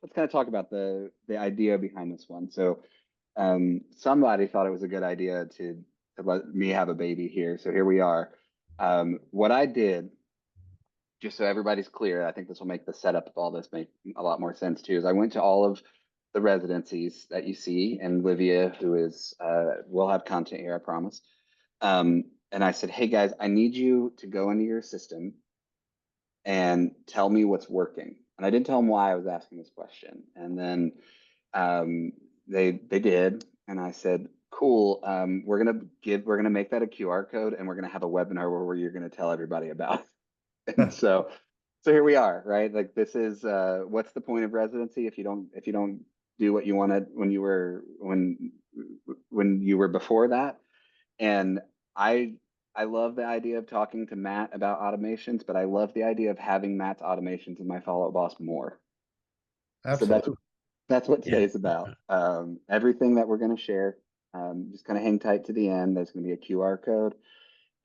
let's kind of talk about the idea behind this one. So somebody thought it was a good idea to let me have a baby here. So here we are. What I did, just so everybody's clear, I think this will make the setup of all this make a lot more sense too, is I went to all of the residencies that you see, and Livia, who is, will have content here, I promise. And I said, hey guys, I need you to go into your system and tell me what's working. And I didn't tell them why I was asking this question. And then they did, and I said, cool. We're gonna make that a QR code, and we're gonna have a webinar where you're gonna tell everybody about it. And so here we are, right? Like this is what's the point of residency if you don't do what you wanted when you were before that? And I love the idea of talking to Matt about automations, but I love the idea of having Matt's automations in my follow-up boss more. So Absolutely. that's what Yeah. today's about. Everything that we're going to share, just kind of hang tight to the end. There's going to be a QR code,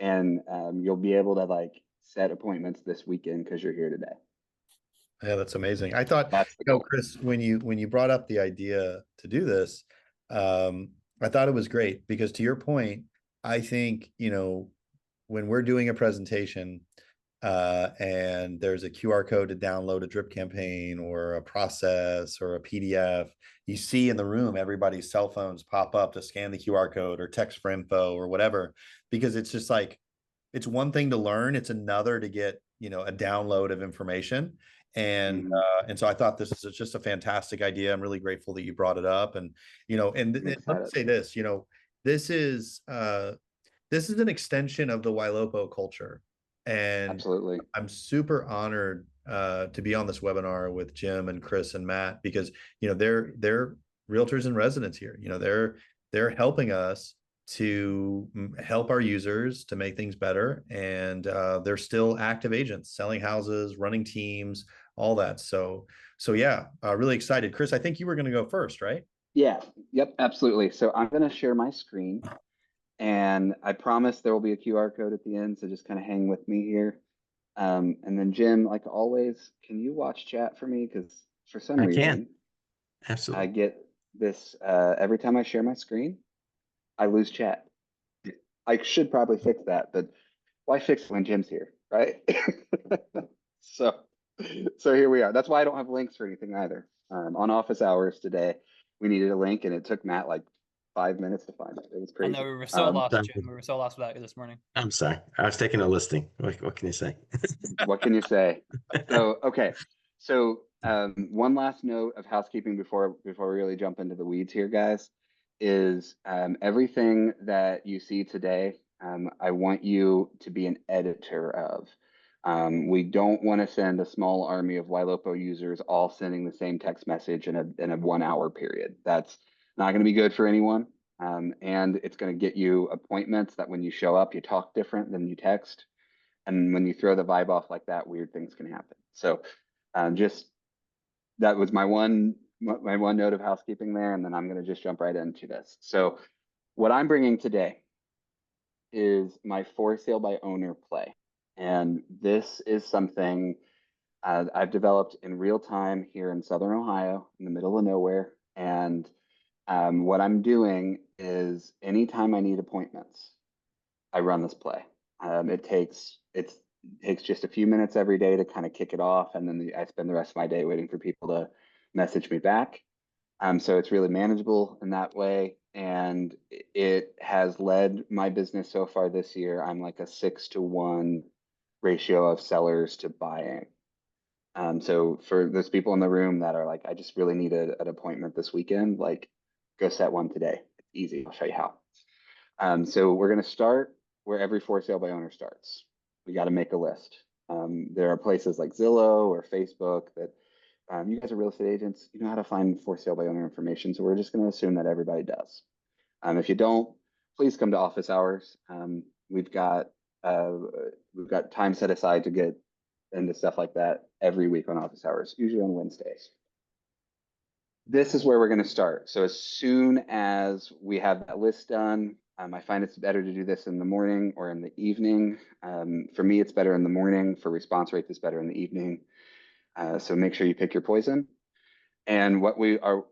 and you'll be able to like set appointments this weekend because you're here today. Yeah, that's amazing. I thought, That's the goal. Chris, when you brought up the idea to do this, I thought it was great because to your point, I think, when we're doing a presentation, and there's a QR code to download a drip campaign or a process or a PDF, you see in the room, everybody's cell phones pop up to scan the QR code or text for info or whatever, because it's just like, it's one thing to learn. It's another to get, a download of information. And so I thought this is just a fantastic idea. I'm really grateful that you brought it up. And, and I'm let me excited. say this, this is, this is an extension of the Ylopo culture. And Absolutely. I'm super honored to be on this webinar with Jim and Chris and Matt because they're realtors in residence here. They're helping us to help our users to make things better, and they're still active agents selling houses, running teams, all that. So yeah, really excited. Chris, I think you were going to go first, right? Yeah. Yep. Absolutely. So I'm going to share my screen. And I promise there will be a QR code at the end, so just kind of hang with me here. And then Jim, like always, can you watch chat for me? Because for some I can. reason, I Absolutely. get this every time I share my screen, I lose chat. I should probably fix that, but why fix it when Jim's here, right? So, so here we are. That's why I don't have links or anything either. On office hours today, we needed a link, and it took Matt like 5 minutes to find it. It was I know crazy. we were so lost, Jim. We were so lost without you this morning. I'm sorry. I was taking a listing. What can you say? What can you say? So, okay. So, one last note of housekeeping before we really jump into the weeds here, guys, is everything that you see today, I want you to be an editor of. We don't want to send a small army of Ylopo users all sending the same text message in a 1 hour period. That's not going to be good for anyone. And it's going to get you appointments that when you show up, you talk different than you text. And when you throw the vibe off like that, weird things can happen. So just that was my one note of housekeeping there, and then I'm going to just jump right into this. So what I'm bringing today is my for sale by owner play, and this is something I've developed in real time here in Southern Ohio, in the middle of nowhere. And what I'm doing is anytime I need appointments, I run this play. It takes just a few minutes every day to kind of kick it off, and then I spend the rest of my day waiting for people to message me back. So it's really manageable in that way, and it has led my business so far this year. I'm like a 6-to-1 ratio of sellers to buying. So for those people in the room that are like, I just really need an appointment this weekend, like go set one today. It's easy. I'll show you how. So we're going to start where every for sale by owner starts. We got to make a list. There are places like Zillow or Facebook that you guys are real estate agents. You know how to find for sale by owner information. So we're just going to assume that everybody does. If you don't, please come to office hours. We've got time set aside to get into stuff like that every week on office hours, usually on Wednesdays. This is where we're going to start. So as soon as we have that list done, I find it's better to do this in the morning or in the evening. For me, it's better in the morning. For response rate, it's better in the evening. So make sure you pick your poison. And what we are,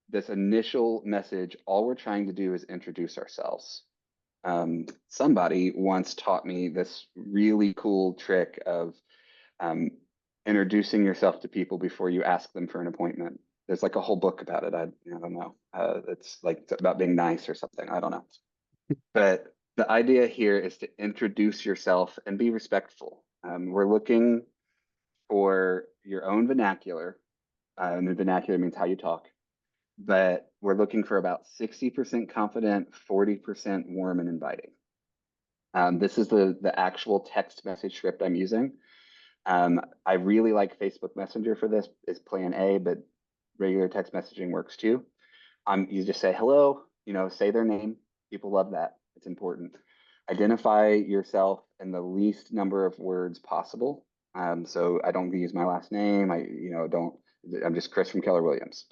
this initial message, all we're trying to do is introduce ourselves. Somebody once taught me this really cool trick of introducing yourself to people before you ask them for an appointment. There's like a whole book about it. I don't know. It's like about being nice or something. I don't know. But the idea here is to introduce yourself and be respectful. We're looking for your own vernacular. And the vernacular means how you talk. But we're looking for about 60% confident, 40% warm and inviting. This is the actual text message script I'm using. I really like Facebook Messenger for this, is plan A, but regular text messaging works too. You just say hello, say their name. People love that. It's important. Identify yourself in the least number of words possible. So I don't use my last name. I'm just Chris from Keller Williams.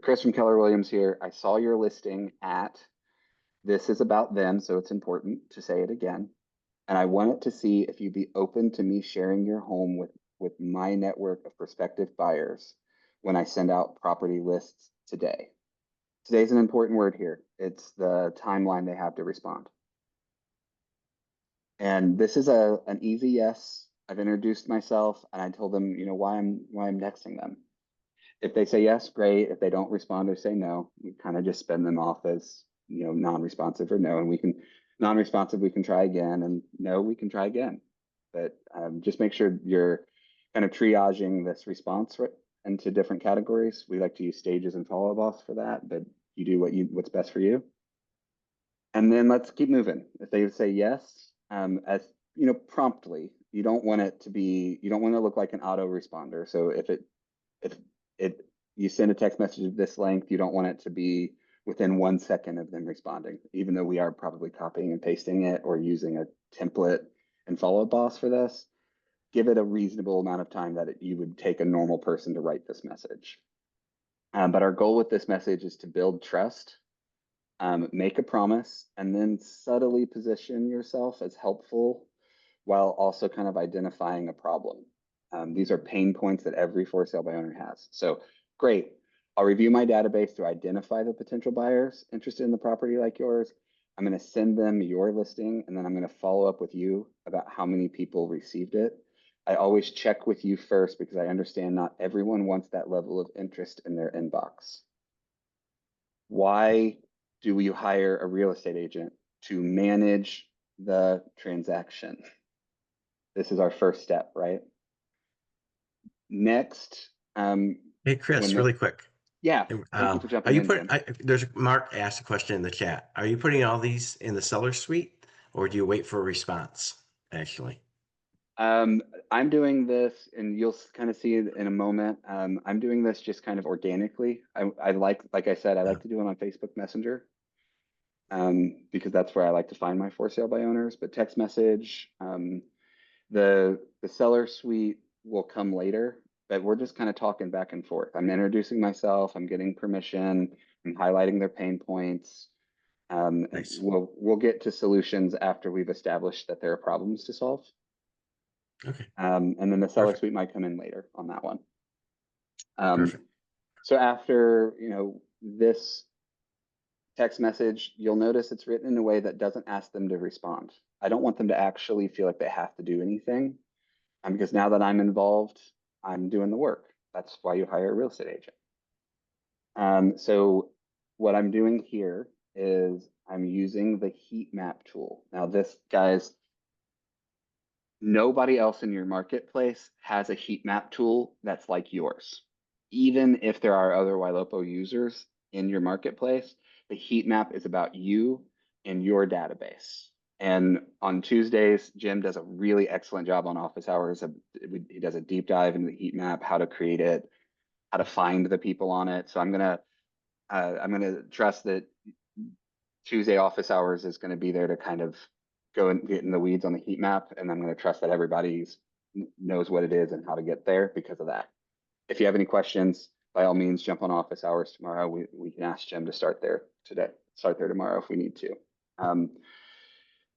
Chris from Keller Williams here. I saw your listing at, this is about them, so it's important to say it again. And I wanted to see if you'd be open to me sharing your home with my network of prospective buyers when I send out property lists today. Today's an important word here. It's the timeline they have to respond. And this is an easy yes. I've introduced myself and I told them, why I'm texting them. If they say yes, great. If they don't respond or say no, we kind of just spin them off as, non-responsive or no. And we can, non-responsive, we can try again, and no, we can try again. But just make sure you're kind of triaging this response into different categories. We like to use stages and follow-up offs for that, but you do what's best for you. And then let's keep moving. If they say yes, as promptly, you don't want to look like an autoresponder. So if you send a text message of this length, you don't want it to be within 1 second of them responding, even though we are probably copying and pasting it or using a template and follow-up boss for this. Give it a reasonable amount of time that you would take a normal person to write this message. But our goal with this message is to build trust, make a promise, and then subtly position yourself as helpful while also kind of identifying a problem. These are pain points that every for sale by owner has. So great. I'll review my database to identify the potential buyers interested in the property like yours. I'm going to send them your listing, and then I'm going to follow up with you about how many people received it. I always check with you first because I understand not everyone wants that level of interest in their inbox. Why do you hire a real estate agent? To manage the transaction. This is our first step, right? Next, Hey, Chris, really quick. Yeah, thank you for jumping in, Jim. There's Mark asked a question in the chat. Are you putting all these in the seller suite, or do you wait for a response? Actually, I'm doing this, and you'll kind of see it in a moment. I'm doing this just kind of organically. I like I said, I like to do it on Facebook Messenger, because that's where I like to find my for sale by owners. But text message, the seller suite will come later. But we're just kind of talking back and forth. I'm introducing myself. I'm getting permission. I'm highlighting their pain points. nice. We'll get to solutions after we've established that there are problems to solve. Okay. And then the seller Perfect. suite might come in later on that one. Perfect. So after this text message, you'll notice it's written in a way that doesn't ask them to respond. I don't want them to actually feel like they have to do anything, because now that I'm involved, I'm doing the work. That's why you hire a real estate agent. So what I'm doing here is I'm using the heat map tool. Now this, guys, nobody else in your marketplace has a heat map tool that's like yours. Even if there are other Ylopo users in your marketplace, the heat map is about you and your database. And on Tuesdays, Jim does a really excellent job on office hours. He does a deep dive into the heat map, how to create it, how to find the people on it. So I'm gonna trust that Tuesday office hours is going to be there to kind of go and get in the weeds on the heat map, and I'm going to trust that everybody knows what it is and how to get there because of that. If you have any questions, by all means, jump on office hours tomorrow. We can ask Jim to start there tomorrow if we need to.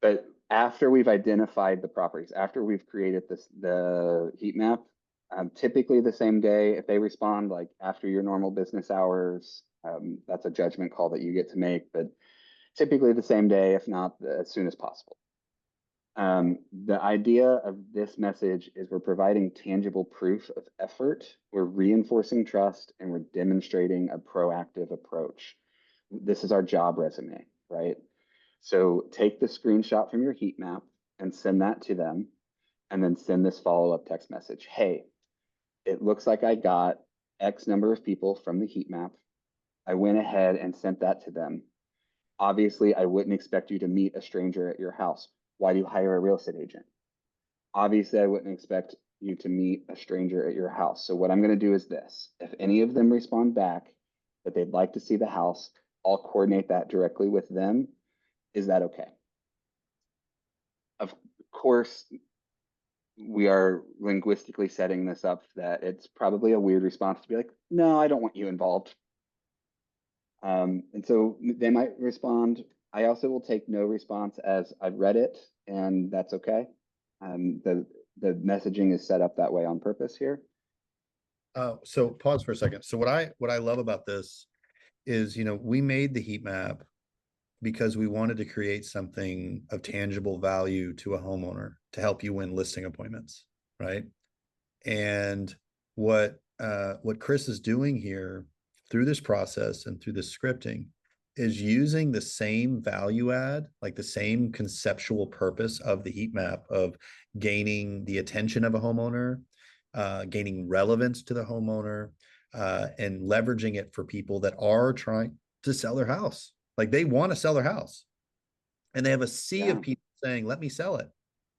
But after we've identified the properties, after we've created the heat map, Typically the same day. If they respond like after your normal business hours, that's a judgment call that you get to make, but typically the same day, if not as soon as possible. The idea of this message is we're providing tangible proof of effort, we're reinforcing trust, and we're demonstrating a proactive approach. This is our job resume, right? So take the screenshot from your heat map and send that to them, and then send this follow-up text message. Hey, it looks like I got X number of people from the heat map. I went ahead and sent that to them. Obviously, I wouldn't expect you to meet a stranger at your house. Why do you hire a real estate agent? Obviously, I wouldn't expect you to meet a stranger at your house. So what I'm going to do is this. If any of them respond back that they'd like to see the house, I'll coordinate that directly with them. Is that okay? Of course, we are linguistically setting this up that it's probably a weird response to be like, no, I don't want you involved. And so they might respond. I also will take no response as I've read it, and that's okay. The messaging is set up that way on purpose here. So pause for a second. So what I love about this is, we made the heat map because we wanted to create something of tangible value to a homeowner to help you win listing appointments, right? And what Chris is doing here through this process and through this scripting is using the same value add, like the same conceptual purpose of the heat map of gaining the attention of a homeowner, gaining relevance to the homeowner, and leveraging it for people that are trying to sell their house. Like they want to sell their house and they have a sea of people saying, let me sell it.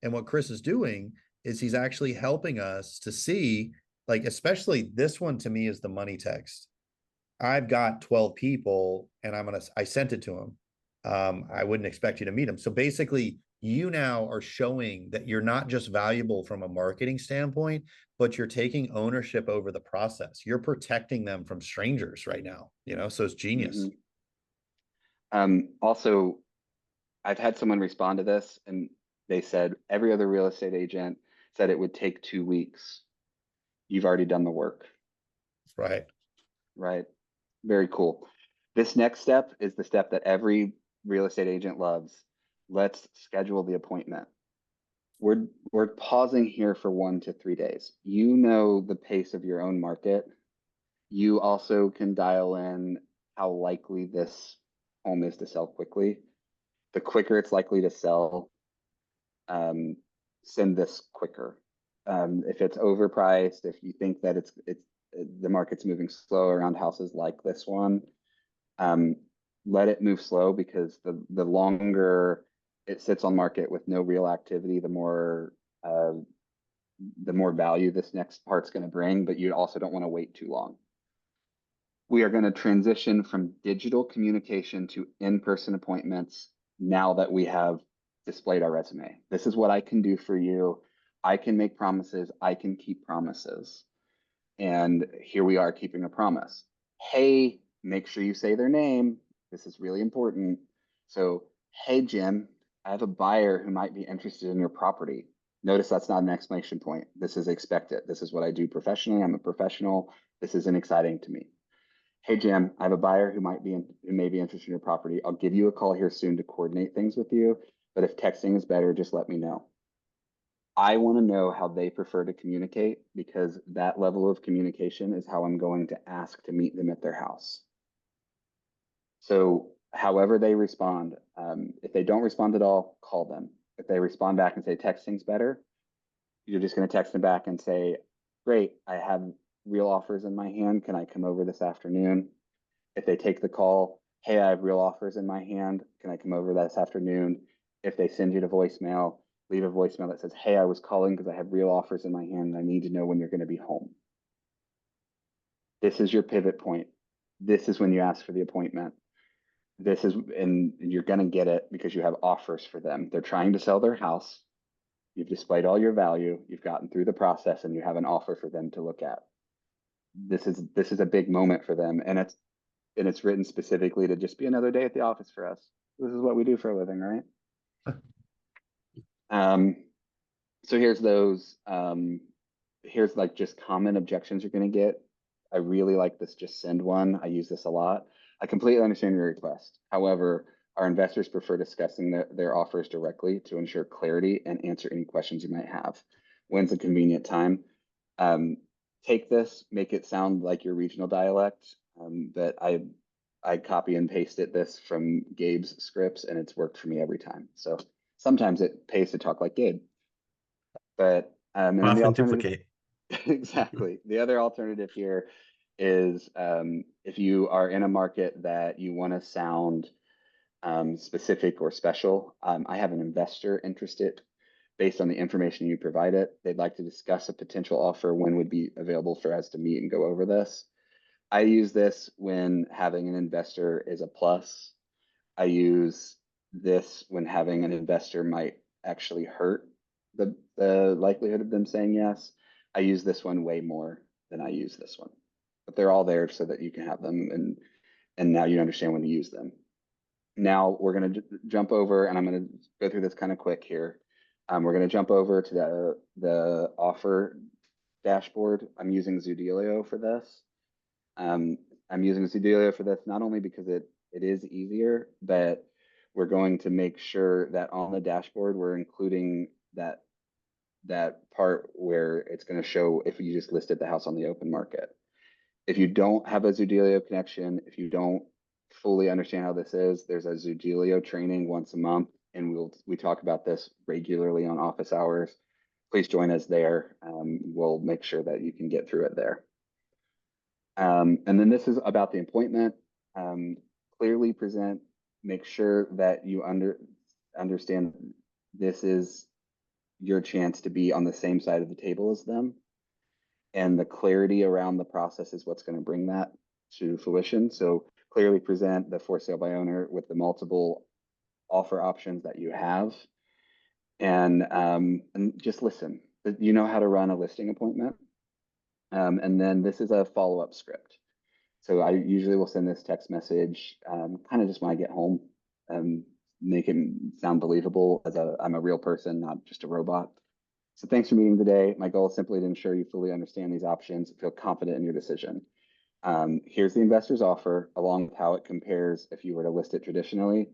And what Chris is doing is he's actually helping us to see, like, especially this one to me is the money text. I've got 12 people and I sent it to him. I wouldn't expect you to meet them. So basically you now are showing that you're not just valuable from a marketing standpoint, but you're taking ownership over the process. You're protecting them from strangers right now, so it's genius. Also, I've had someone respond to this and they said every other real estate agent said it would take 2 weeks. You've already done the work. Right. Right. Very cool. This next step is the step that every real estate agent loves. Let's schedule the appointment. We're pausing here for 1 to 3 days. You know the pace of your own market. You also can dial in how likely this home is to sell quickly. The quicker it's likely to sell, send this quicker. If it's overpriced, if you think that the market's moving slow around houses like this one, let it move slow, because the longer it sits on market with no real activity, the more value this next part's going to bring. But you also don't want to wait too long. We are going to transition from digital communication to in-person appointments now that we have displayed our resume. This is what I can do for you. I can make promises. I can keep promises. And here we are keeping a promise. Hey, make sure you say their name. This is really important. So, hey, Jim, I have a buyer who might be interested in your property. Notice that's not an exclamation point. This is expected. This is what I do professionally. I'm a professional. This isn't exciting to me. Hey, Jim, I have a buyer who may be interested in your property. I'll give you a call here soon to coordinate things with you. But if texting is better, just let me know. I want to know how they prefer to communicate, because that level of communication is how I'm going to ask to meet them at their house. So however they respond, if they don't respond at all, call them. If they respond back and say texting's better, you're just going to text them back and say, great, I have real offers in my hand. Can I come over this afternoon? If they take the call, hey, I have real offers in my hand. Can I come over this afternoon? If they send you to voicemail, leave a voicemail that says, hey, I was calling because I have real offers in my hand and I need to know when you're going to be home. This is your pivot point. This is when you ask for the appointment. And you're going to get it because you have offers for them. They're trying to sell their house. You've displayed all your value. You've gotten through the process and you have an offer for them to look at. This is a big moment for them. And it's written specifically to just be another day at the office for us. This is what we do for a living, right? So here's those. here's like just common objections you're going to get. I really like this just send one. I use this a lot. I completely understand your request. However, our investors prefer discussing their offers directly to ensure clarity and answer any questions you might have. When's a convenient time? Take this, make it sound like your regional dialect. But I copy and pasted this from Gabe's scripts, and it's worked for me every time. So sometimes it pays to talk like Gabe. But and then the Often alternative, duplicate. exactly. The other alternative here is if you are in a market that you want to sound specific or special. I have an investor interested based on the information you provided. They'd like to discuss a potential offer. When would be available for us to meet and go over this? I use this when having an investor is a plus. I use this when having an investor might actually hurt the likelihood of them saying yes. I use this one way more than I use this one, but they're all there so that you can have them, and now you understand when to use them. Now we're going to jump over, and I'm going to go through this kind of quick here. We're going to jump over to the offer dashboard. I'm using Zudilio for this. I'm using Zudilio for this not only because it is easier, but we're going to make sure that on the dashboard we're including that part where it's going to show if you just listed the house on the open market. If you don't have a Zudilio connection, if you don't fully understand how this is, there's a Zudilio training once a month, and we talk about this regularly on office hours. Please join us there. We'll make sure that you can get through it there. And then this is about the appointment. Clearly present, make sure that you understand this is your chance to be on the same side of the table as them. And the clarity around the process is what's going to bring that to fruition. So clearly present the for sale by owner with the multiple offer options that you have. And just listen. You know how to run a listing appointment. And then this is a follow-up script. So I usually will send this text message kind of just when I get home, make it sound believable as I'm a real person, not just a robot. So thanks for meeting today. My goal is simply to ensure you fully understand these options, feel confident in your decision. Here's the investor's offer, along with how it compares if you were to list it traditionally.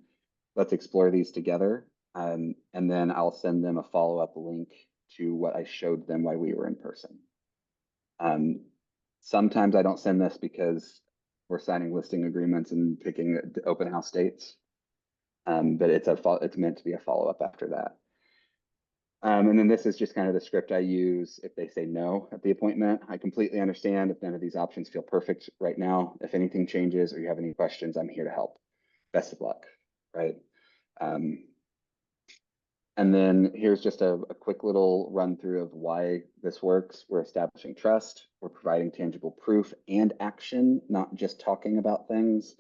Let's explore these together. And then I'll send them a follow-up link to what I showed them while we were in person. Sometimes I don't send this because we're signing listing agreements and picking open house dates. But it's meant to be a follow-up after that. And then this is just kind of the script I use if they say no at the appointment. I completely understand if none of these options feel perfect right now. If anything changes or you have any questions, I'm here to help. Best of luck, right? And then here's just a quick little run through of why this works. We're establishing trust. We're providing tangible proof and action, not just talking about things.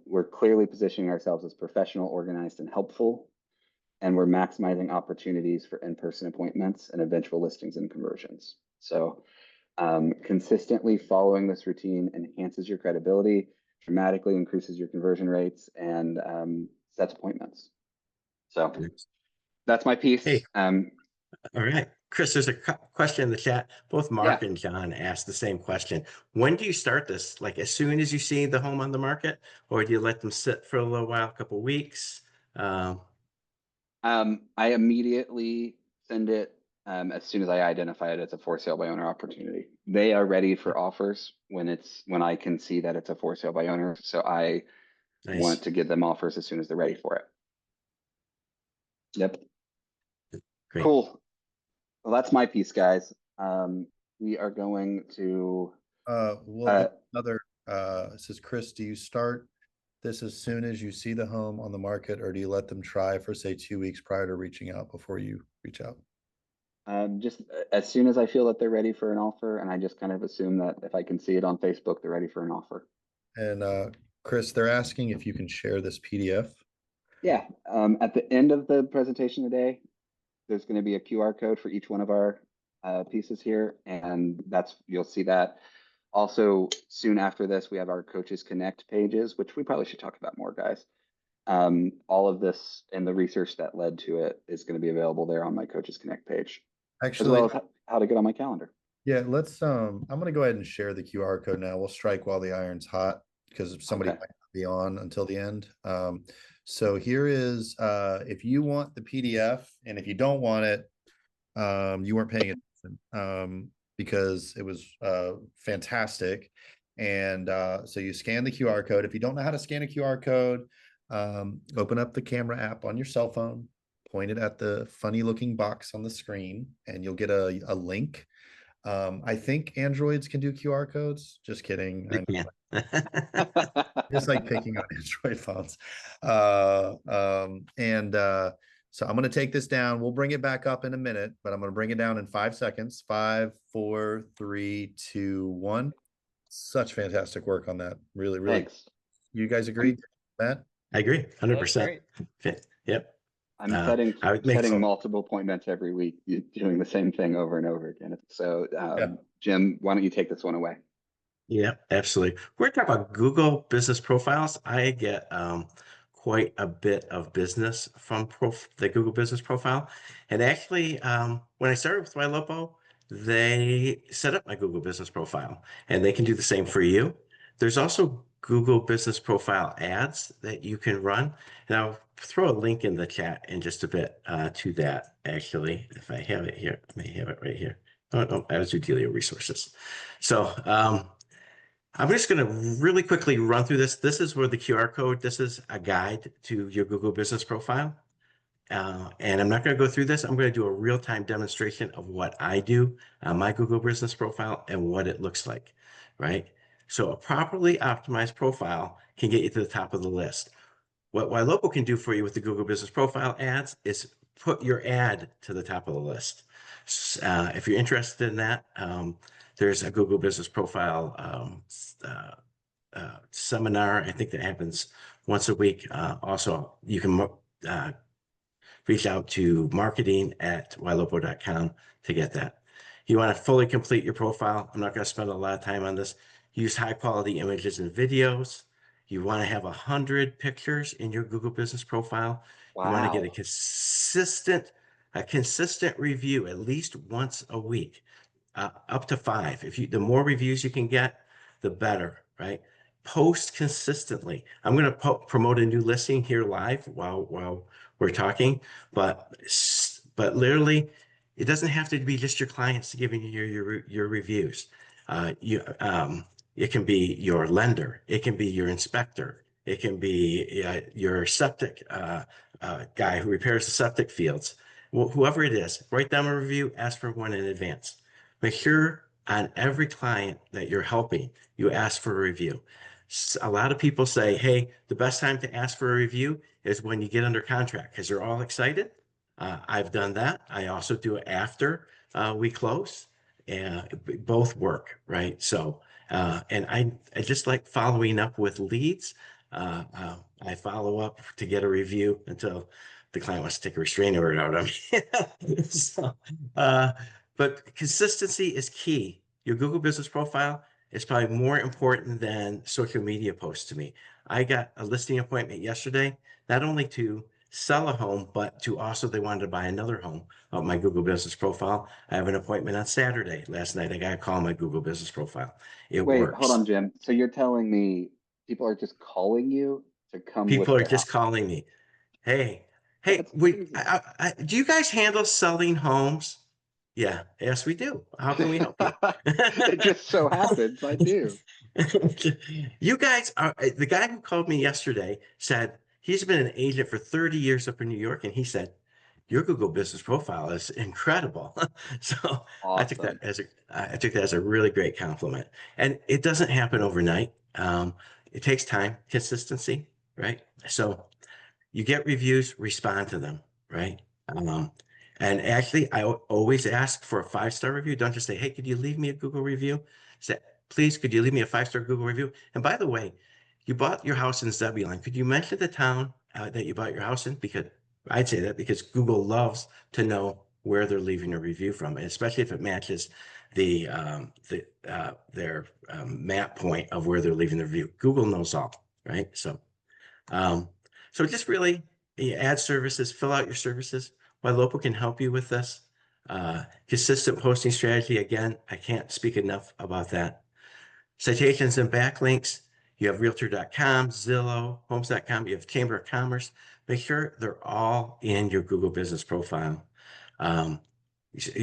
We're clearly positioning ourselves as professional, organized, and helpful. And we're maximizing opportunities for in-person appointments and eventual listings and conversions. So consistently following this routine enhances your credibility, dramatically increases your conversion rates, and sets appointments. So that's my piece. Hey, all right. Chris, there's a question in the chat. Both Mark and John asked the same question. When do you start this? Like as soon as you see the home on the market, or do you let them sit for a little while, a couple of weeks? I immediately send it as soon as I identify it as a for sale by owner opportunity. They are ready for offers when I can see that it's a for sale by owner. So I want to give them offers as soon as they're ready for it. Yep. Great. Cool. Well, that's my piece, guys. We are going to. Another. It says, Chris, do you start this as soon as you see the home on the market, or do you let them try for say 2 weeks prior to reaching out before you reach out? Just as soon as I feel that they're ready for an offer, and I just kind of assume that if I can see it on Facebook, they're ready for an offer. And Chris, they're asking if you can share this PDF. Yeah. At the end of the presentation today, there's going to be a QR code for each one of our pieces here, and you'll see that. Also, soon after this, we have our Coaches Connect pages, which we probably should talk about more, guys. All of this and the research that led to it is going to be available there on my Coaches Connect page. Actually, how to get on my calendar. Yeah, let's I'm gonna go ahead and share the QR code now. We'll strike while the iron's hot because somebody Okay. might not be on until the end. So here is if you want the PDF, and if you don't want it, you weren't paying attention because it was fantastic. And so you scan the QR code. If you don't know how to scan a QR code, open up the camera app on your cell phone, point it at the funny looking box on the screen, and you'll get a link. I think Androids can do QR codes. Just kidding. They can. Just like picking on Android phones. So I'm going to take this down. We'll bring it back up in a minute, but I'm going to bring it down in 5 seconds. 5, 4, 3, 2, 1. Such fantastic work on that. Really, really. Thanks. You guys agree, Matt? I agree, 100%. Great. Yep. I'm I would make setting some- multiple appointments every week, doing the same thing over and over again. So, Yeah. Jim, why don't you take this one away? Yeah, absolutely. We're talking about Google business profiles. I get quite a bit of business from the Google business profile. And actually, when I started with Ylopo, they set up my Google business profile, and they can do the same for you. There's also Google business profile ads that you can run. And I'll throw a link in the chat in just a bit to that, actually, if I have it here. I may have it right here. Oh, no, I was Delia Resources. So, I'm just going to really quickly run through this. This is where the QR code, this is a guide to your Google business profile. And I'm not going to go through this. I'm going to do a real-time demonstration of what I do on my Google business profile and what it looks like, right? So a properly optimized profile can get you to the top of the list. What Ylopo can do for you with the Google business profile ads is put your ad to the top of the list. If you're interested in that, there's a Google business profile seminar. I think that happens once a week. Also, you can reach out to marketing@ylopo.com to get that. You want to fully complete your profile. I'm not going to spend a lot of time on this. Use high quality images and videos. You want to have 100 pictures in your Google business profile. Wow. You want to get a consistent review at least once a week, up to 5. The more reviews you can get, the better, right? Post consistently. I'm going to promote a new listing here live while we're talking, but literally, it doesn't have to be just your clients giving you your reviews. It can be your lender, it can be your inspector, it can be your septic guy who repairs the septic fields. Whoever it is, write down a review, ask for one in advance. Make sure on every client that you're helping, you ask for a review. A lot of people say, hey, the best time to ask for a review is when you get under contract because they're all excited. I've done that. I also do it after we close, and both work, right? So, and I just like following up with leads. I follow up to get a review until the client wants to take a restraining order out of me. So, but consistency is key. Your Google business profile is probably more important than social media posts to me. I got a listing appointment yesterday, not only to sell a home, but to also they wanted to buy another home of my Google business profile. I have an appointment on Saturday. Last night, I got a call on my Google business profile. It Wait, works. hold on, Jim. So you're telling me people are just calling you to come People with are their just house? calling me. Hey, That's crazy. do you guys handle selling homes? Yeah, yes, we do. How can we help you? It just so happens I do. You guys are the guy who called me yesterday said he's been an agent for 30 years up in New York, and he said your Google business profile is incredible. So I took that Awesome. as a really great compliment. And it doesn't happen overnight. It takes time, consistency, right? So you get reviews, respond to them, right? And actually, I always ask for a 5-star review. Don't just say, hey, could you leave me a Google review? Say, please, could you leave me a 5-star Google review? And by the way, you bought your house in Zebulon. Could you mention the town that you bought your house in? Because I'd say that because Google loves to know where they're leaving a review from, and especially if it matches their map point of where they're leaving the review. Google knows all, right? So just really add services, fill out your services. Ylopo can help you with this. Consistent posting strategy. Again, I can't speak enough about that. Citations and backlinks. You have Realtor.com, Zillow, Homes.com. You have Chamber of Commerce. Make sure they're all in your Google business profile. You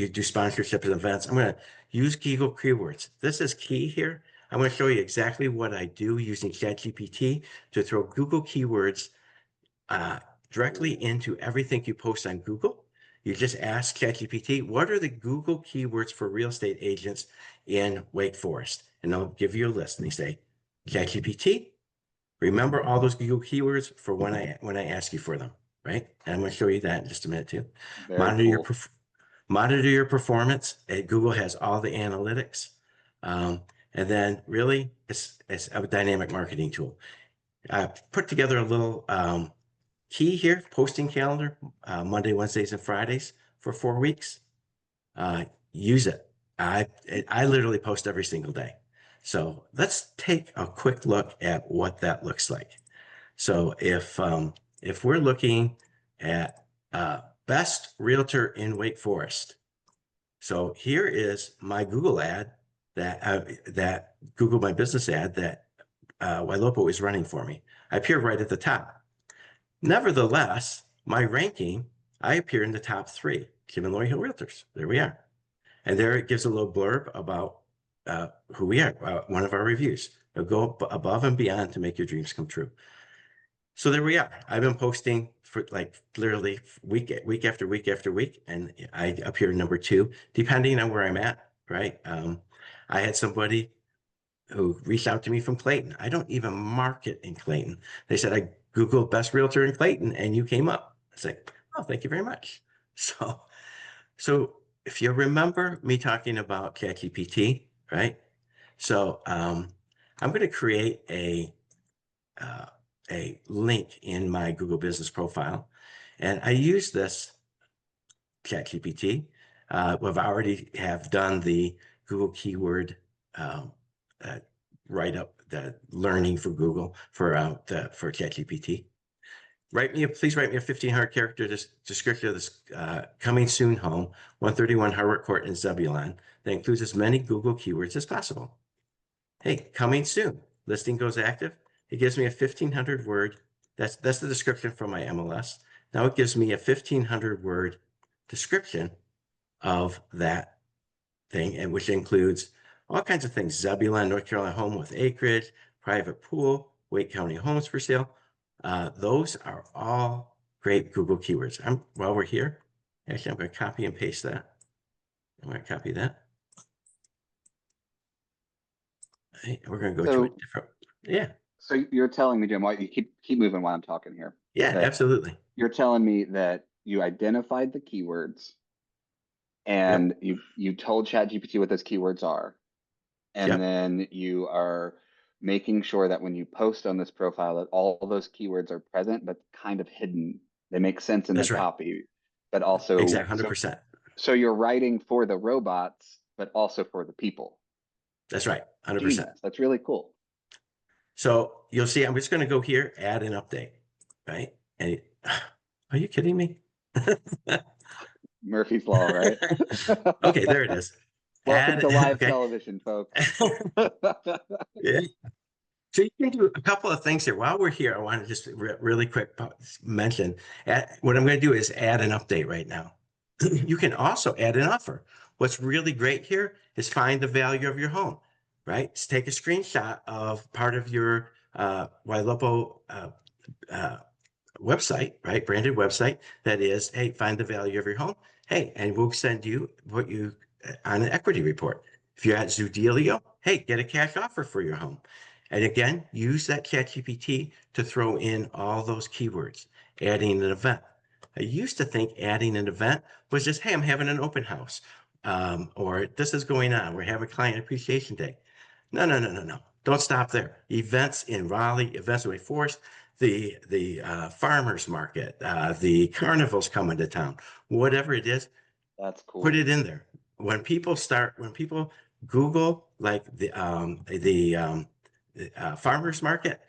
do sponsorships and events. I'm going to use Google keywords. This is key here. I'm going to show you exactly what I do using ChatGPT to throw Google keywords directly into everything you post on Google. You just ask ChatGPT, what are the Google keywords for real estate agents in Wake Forest? And they'll give you a list. And they say, ChatGPT, remember all those Google keywords for when I ask you for them, right? And I'm going to show you that in just a minute too. Monitor your performance. Google has all the analytics. And then really, it's a dynamic marketing tool. I put together a little key here, posting calendar, Monday, Wednesdays, and Fridays for 4 weeks. Use it. I literally post every single day. So let's take a quick look at what that looks like. So if we're looking at best realtor in Wake Forest, so here is my Google ad that Google My Business ad that Ylopo is running for me. I appear right at the top. Nevertheless, my ranking, I appear in the top 3, Kim and Lori Hill Realtors. There we are. And there it gives a little blurb about who we are, one of our reviews. It'll go above and beyond to make your dreams come true. So there we are. I've been posting for like literally week after week after week, and I appear number 2, depending on where I'm at, right? I had somebody who reached out to me from Clayton. I don't even market in Clayton. They said, I Googled best realtor in Clayton and you came up. I was like, oh, thank you very much. So if you remember me talking about ChatGPT, right? So I'm going to create a link in my Google business profile. And I use this ChatGPT. We've already have done the Google keyword write up, the learning for Google for ChatGPT. Please write me a 1,500 character description of this coming soon home, 131 Harvard Court in Zebulon, that includes as many Google keywords as possible. Hey, coming soon. Listing goes active. It gives me a 1,500 word. That's the description from my MLS. Now it gives me a 1,500 word description of that thing, and which includes all kinds of things: Zebulon, North Carolina home with acreage, private pool, Wake County homes for sale. Those are all great Google keywords. While we're here, actually, I'm going to copy and paste that. I'm going to copy that. Right, we're going to go to a different. Yeah. So you're telling me, Jim, why you keep moving while I'm talking here? Yeah, absolutely. You're telling me that you identified the keywords, and you told ChatGPT what those keywords are, and then you are making sure that when you post on this profile that all those keywords are present but kind of hidden. They make sense in the copy, but also exactly 100%. So you're writing for the robots, but also for the people. That's right, 100%. Genius. That's really cool. So you'll see, I'm just going to go here, add an update, right? And are you kidding me? Murphy's Law, right? Okay, there it is. Welcome to live television, folks. Yeah. So you can do a couple of things here. While we're here, I want to just really quick mention, what I'm going to do is add an update right now. You can also add an offer. What's really great here is find the value of your home, right? Just take a screenshot of part of your Ylopo website, right? Branded website that is, hey, find the value of your home. Hey, and we'll send you what you on an equity report. If you're at Zoodealio, hey, get a cash offer for your home. And again, use that ChatGPT to throw in all those keywords, adding an event. I used to think adding an event was just, hey, I'm having an open house, or this is going on. We're having client appreciation day. No. Don't stop there. Events in Raleigh, events in Wake Forest, the farmers market, the carnivals coming to town, whatever it is. That's cool. Put it in there. When people Google like the farmers market,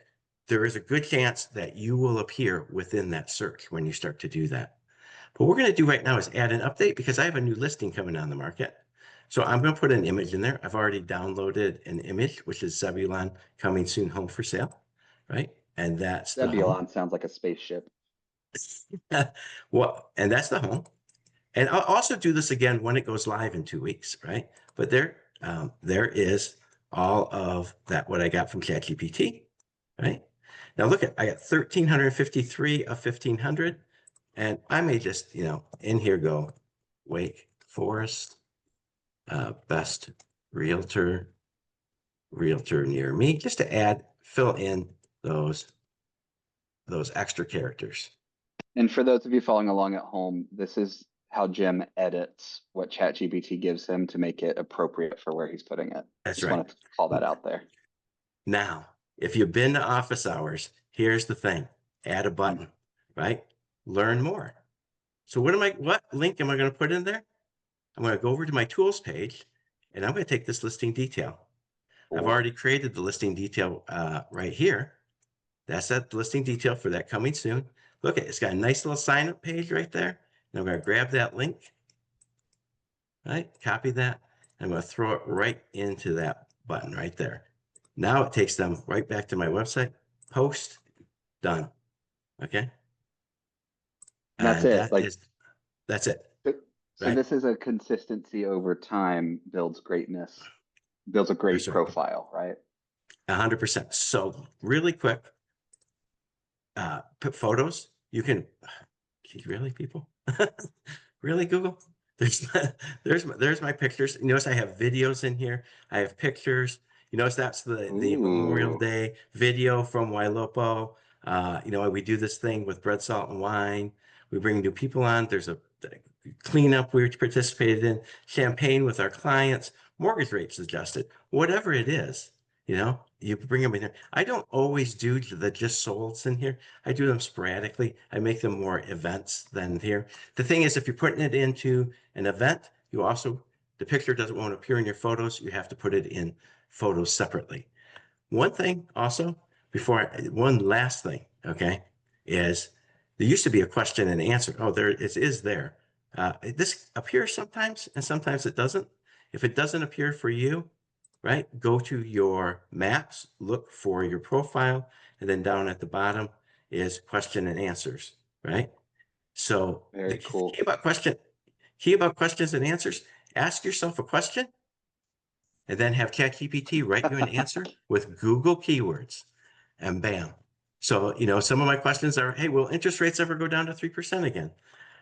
there is a good chance that you will appear within that search when you start to do that. What we're going to do right now is add an update because I have a new listing coming on the market. So I'm going to put an image in there. I've already downloaded an image, which is Zebulon coming soon home for sale, right? And that's the home. Zebulon sounds like a spaceship. Well, and that's the home. And I'll also do this again when it goes live in 2 weeks, right? But there is all of that, what I got from ChatGPT, right? Now look I got 1,353 of 1,500. And I may just, in here go Wake Forest, best realtor near me, just to fill in those extra characters. And for those of you following along at home, this is how Jim edits what ChatGPT gives him to make it appropriate for where he's putting it. That's Just right. wanted to call that out there. Now, if you've been to office hours, here's the thing: add a button, right? Learn more. So what link am I going to put in there? I'm going to go over to my tools page, and I'm going to take this listing detail. Cool. I've already created the listing detail right here. That's that listing detail for that coming soon. Look, it's got a nice little sign up page right there. And I'm going to grab that link, right? Copy that. I'm going to throw it right into that button right there. Now it takes them right back to my website. Post, done. Okay. And that's it. That's it. So this is a consistency over time builds greatness, builds a great profile, right? 100%. So really quick, put photos. You can really, people, really, Google. There's my pictures. You notice I have videos in here. I have pictures. You notice that's the Memorial Day video from Ylopo. We do this thing with bread, salt, and wine. We bring new people on. There's a cleanup we participated in, champagne with our clients, mortgage rates adjusted, whatever it is. You bring them in here. I don't always do the just solds in here. I do them sporadically. I make them more events than here. The thing is, if you're putting it into an event, the picture doesn't want to appear in your photos. You have to put it in photos separately. One thing also, one last thing, okay, is there used to be a question and answer. Oh, there it is there. This appears sometimes and sometimes it doesn't. If it doesn't appear for you, right, go to your maps, look for your profile, and then down at the bottom is question and answers, right? So very cool. Key about questions and answers, ask yourself a question and then have ChatGPT write you an answer with Google keywords, and bam. So, some of my questions are, hey, will interest rates ever go down to 3% again?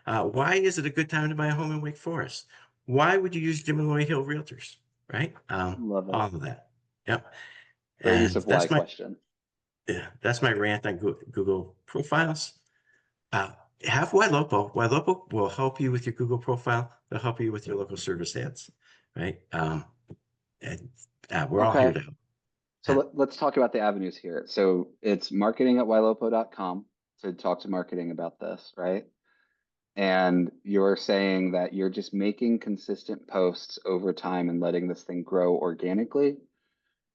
Why is it a good time to buy a home in Wake Forest? Why would you use Jim and Lori Hill Realtors? Right? Love it. All of that. Yep. Great use of why question. Yeah, that's my rant on Google profiles. Have Ylopo. Ylopo will help you with your Google profile. They'll help you with your local service ads, right? We're all here to help. So let's talk about the avenues here. So it's marketing@ylopo.com to talk to marketing about this, right? And you're saying that you're just making consistent posts over time and letting this thing grow organically.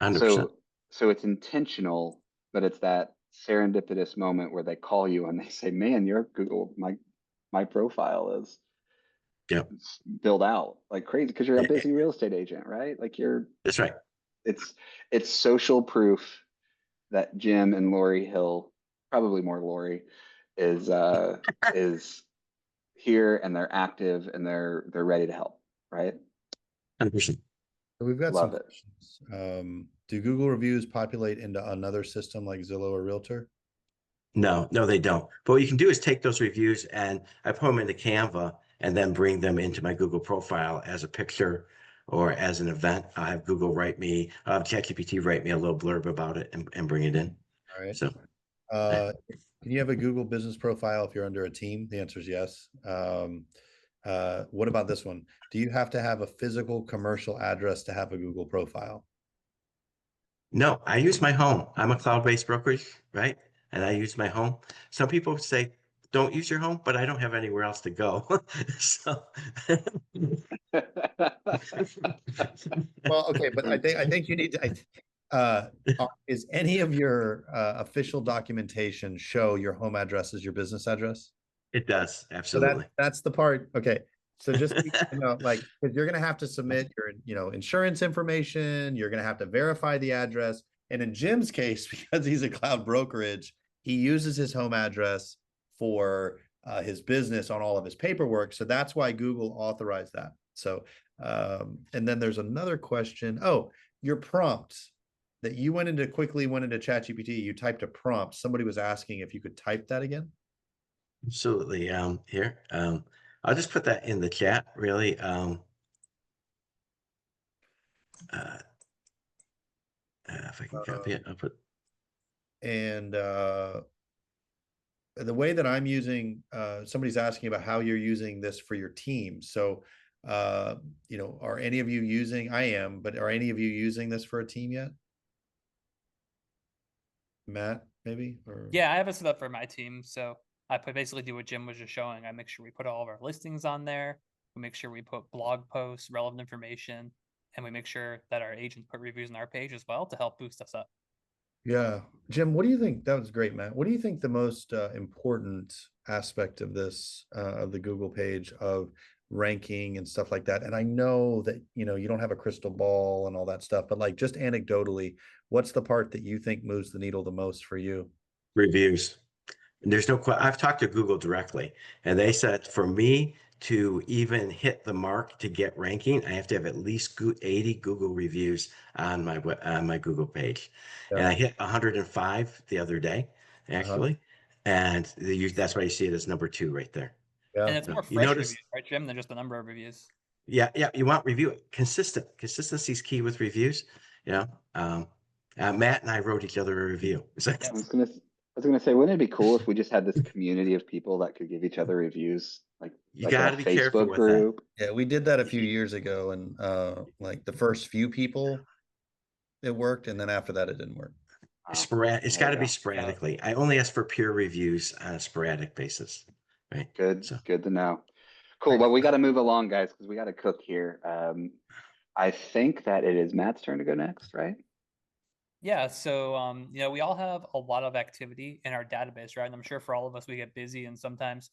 100%. So it's intentional, but it's that serendipitous moment where they call you and they say, "Man, your Google, my profile is built out like crazy because you're a busy real estate agent, right? Like That's right. It's social proof that Jim and Lori Hill, probably more Lori, is here and they're active and they're ready to help, right? 100%. We've got Love some questions. Do Google reviews populate into another system like Zillow or Realtor? No, they don't. But what you can do is take those reviews and I put them into Canva and then bring them into my Google profile as a picture or as an event. I'll have Google ChatGPT write me a little blurb about it and bring it in. All right. So, can you have a Google business profile if you're under a team? The answer is yes. What about this one? Do you have to have a physical commercial address to have a Google profile? No, I use my home. I'm a cloud-based brokerage, right? And I use my home. Some people say, don't use your home, but I don't have anywhere else to go. So well, okay, but I think you need to is any of your official documentation show your home address as your business address? It does, So absolutely. that's the part. Okay. So just, like, because you're going to have to submit your, insurance information. You're going to have to verify the address. And in Jim's case, because he's a cloud brokerage, he uses his home address for his business on all of his paperwork. So that's why Google authorized that. So, and then there's another question. Oh, your prompts that you quickly went into ChatGPT. You typed a prompt. Somebody was asking if you could type that again. Absolutely. Here, I'll just put that in the chat, really. If I can copy it, I'll put. And the way that I'm using, somebody's asking about how you're using this for your team. So, are any of you using, I am, but are any of you using this for a team yet? Matt, maybe? Or Yeah, I have it set up for my team. So basically do what Jim was just showing. I make sure we put all of our listings on there. We make sure we put blog posts, relevant information, and we make sure that our agents put reviews on our page as well to help boost us up. Yeah. Jim, what do you think? That was great, Matt. What do you think the most important aspect of this, of the Google page, of ranking and stuff like that? And I know that, you don't have a crystal ball and all that stuff, but like just anecdotally, what's the part that you think moves the needle the most for you? Reviews. And there's no, I've talked to Google directly, and they said for me to even hit the mark to get ranking, I have to have at least 80 Google reviews on my Google page. And I hit 105 the other day, actually. And that's why you see it as number 2 right there. Yeah. And it's more You fresh notice, reviews, right, Jim, than just the number of reviews. yeah, you want consistency is key with reviews. Matt and I wrote each other a review. I was gonna say, wouldn't it be cool if we just had this community of people that could give each other reviews, You like got a to be careful Facebook with group? Yeah, we did that a few years ago, and like the first few people, it worked, and then after that, it didn't work. that. It's There got you to be go. sporadically. I only ask for peer reviews on a sporadic basis, right? Good So to know. Cool. Well, we got to move along, guys, because we got to cook here. I think that it is Matt's turn to go next, right? Yeah, so we all have a lot of activity in our database, right? And I'm sure for all of us, we get busy and sometimes,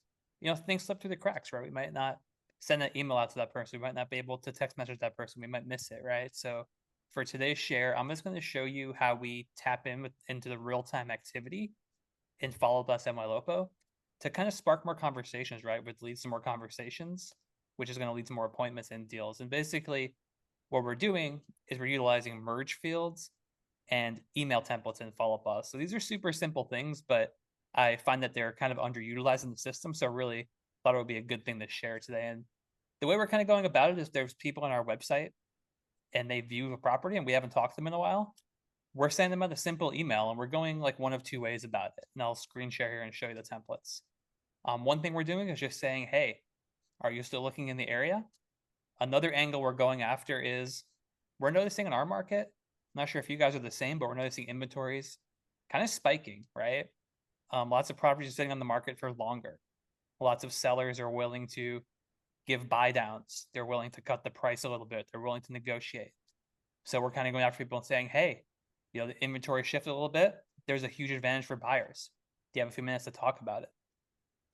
things slip through the cracks, right? We might not send an email out to that person. We might not be able to text message that person. We might miss it, right? So for today's share, I'm just going to show you how we tap into the real-time activity in Follow Us and Ylopo to kind of spark more conversations, right? Which leads to more conversations, which is going to lead to more appointments and deals. And basically what we're doing is we're utilizing merge fields and email templates in Follow Us. So these are super simple things, but I find that they're kind of underutilized in the system. So really thought it would be a good thing to share today. And the way we're kind of going about it is there's people on our website and they view a property and we haven't talked to them in a while. We're sending them a simple email and we're going like one of 2 ways about it. And I'll screen share here and show you the templates. One thing we're doing is just saying, hey, are you still looking in the area? Another angle we're going after is we're noticing in our market, I'm not sure if you guys are the same, but we're noticing inventories kind of spiking, right? Lots of properties are sitting on the market for longer. Lots of sellers are willing to give buy downs. They're willing to cut the price a little bit. They're willing to negotiate. So we're kind of going after people and saying, hey, the inventory shifted a little bit. There's a huge advantage for buyers. Do you have a few minutes to talk about it?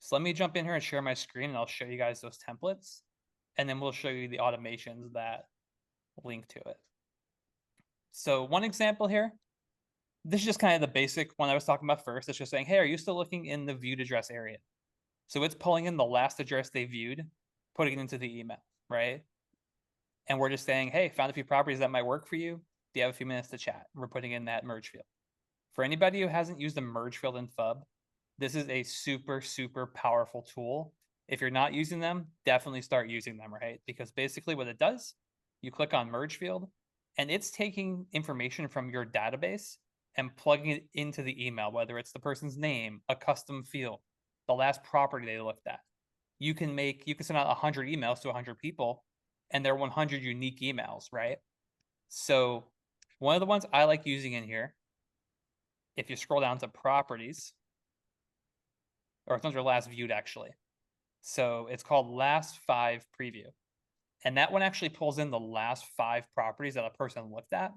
So let me jump in here and share my screen and I'll show you guys those templates. And then we'll show you the automations that link to it. So one example here, this is just kind of the basic one I was talking about first. It's just saying, hey, are you still looking in the viewed address area? So it's pulling in the last address they viewed, putting it into the email, right? And we're just saying, hey, found a few properties that might work for you. Do you have a few minutes to chat? We're putting in that merge field. For anybody who hasn't used the merge field in FUB, this is a super, super powerful tool. If you're not using them, definitely start using them, right? Because basically what it does, you click on merge field and it's taking information from your database and plugging it into the email, whether it's the person's name, a custom field, the last property they looked at. You can send out 100 emails to 100 people and they're 100 unique emails, right? So one of the ones I like using in here, if you scroll down to properties, or it's under last viewed actually. So it's called last 5 preview. And that one actually pulls in the last 5 properties that a person looked at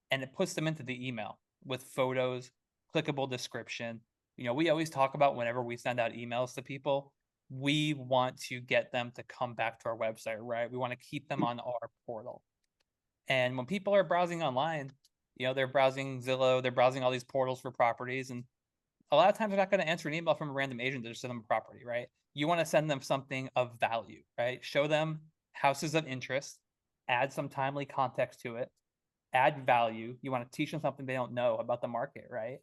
and it puts them into the email with photos, clickable description, You know, we always talk about whenever we send out emails to people, we want to get them to come back to our website, right? We want to keep them on our portal. And when people are browsing online, you know, they're browsing Zillow, they're browsing all these portals for properties, and a lot of times they're not going to answer an email from a random agent to just send them a property, right? You want to send them something of value, right? Show them houses of interest, add some timely context to it, add value. You want to teach them something they don't know about the market, right?